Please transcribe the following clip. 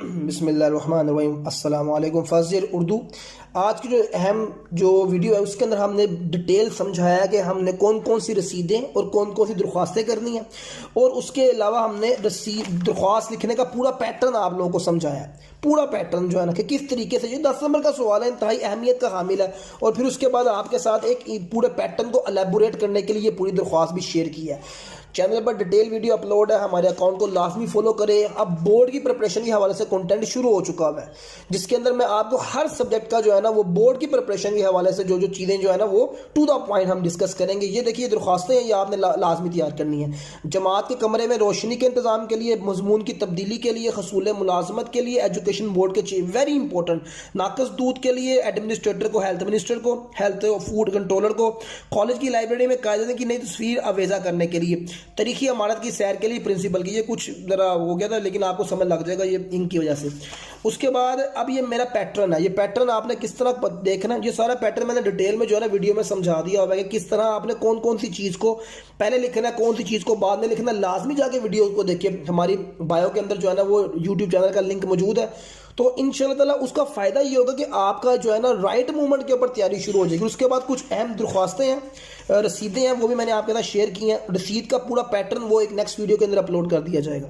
بسم اللہ الرحمن الرحیم، السلام علیکم۔ فضل اردو آج کی جو اہم ویڈیو ہے اس کے اندر ہم نے ڈیٹیل سمجھایا کہ ہم نے کون کون سی رسیدیں اور کون کون سی درخواستیں کرنی ہیں، اور اس کے علاوہ ہم نے درخواست لکھنے کا پورا پیٹرن آپ لوگوں کو سمجھایا ہے۔ پورا پیٹرن جو ہے نا کہ کس طریقے سے، یہ 10 نمبر کا سوال ہے، انتہائی اہمیت کا حامل ہے، اور پھر اس کے بعد آپ کے ساتھ ایک پورے پیٹرن کو الیبوریٹ کرنے کے لیے پوری درخواست بھی شیئر کی ہے۔ چینل پر ڈیٹیل ویڈیو اپلوڈ ہے، ہمارے اکاؤنٹ کو لازمی فالو کرے۔ اب بورڈ کی پریپریشن کے حوالے سے کنٹینٹ شروع ہو چکا ہے، جس کے اندر میں آپ کو ہر سبجیکٹ کا جو ہے نا وہ بورڈ کی پریپریشن کے حوالے سے جو چیزیں جو ہے نا وہ ٹو دا پوائنٹ ہم ڈسکس کریں گے۔ یہ دیکھیے درخواستیں ہیں، یہ آپ نے لازمی تیار کرنی ہے۔ جماعت کے کمرے میں روشنی کے انتظام کے لیے، مضمون کی تبدیلی کے لیے، حصول ملازمت کے لیے، ایجوکیشن بورڈ کے ویری امپورٹنٹ، ناقص دودھ کے لیے ایڈمنسٹریٹر کو، ہیلتھ منسٹر کو، ہیلتھ فوڈ کنٹرولر کو، کالج کی لائبریری میں قاعدے کی نئی تصویر آویزہ کرنے کے لیے، تاریخی عمارت کی سیر کے لیے پرنسپل کی۔ یہ کچھ ذرا ہو گیا تھا لیکن آپ کو سمجھ لگ جائے گا یہ ان کی وجہ سے۔ اس کے بعد اب یہ میرا پیٹرن ہے، یہ پیٹرن آپ نے کس طرح دیکھنا ہے، یہ سارا پیٹرن میں نے ڈیٹیل میں جو ہے نا ویڈیو میں سمجھا دیا ہوگا کہ کس طرح آپ نے کون کون سی چیز کو پہلے لکھنا ہے، کون سی چیز کو بعد میں لکھنا ہے۔ لازمی جا کے ویڈیو کو دیکھیں، ہماری بایو کے اندر جو ہے نا وہ یوٹیوب چینل کا لنک موجود ہے، تو انشاءاللہ تعالیٰ اس کا فائدہ یہ ہوگا کہ آپ کا جو ہے نا رائٹ موومنٹ کے اوپر تیاری شروع ہو جائے گی۔ اس کے بعد کچھ اہم درخواستیں ہیں، رسیدیں ہیں، وہ بھی میں نے آپ کے ساتھ شیئر کی ہیں۔ رسید کا پورا پیٹرن وہ ایک نیکسٹ ویڈیو کے اندر اپلوڈ کر دیا جائے گا۔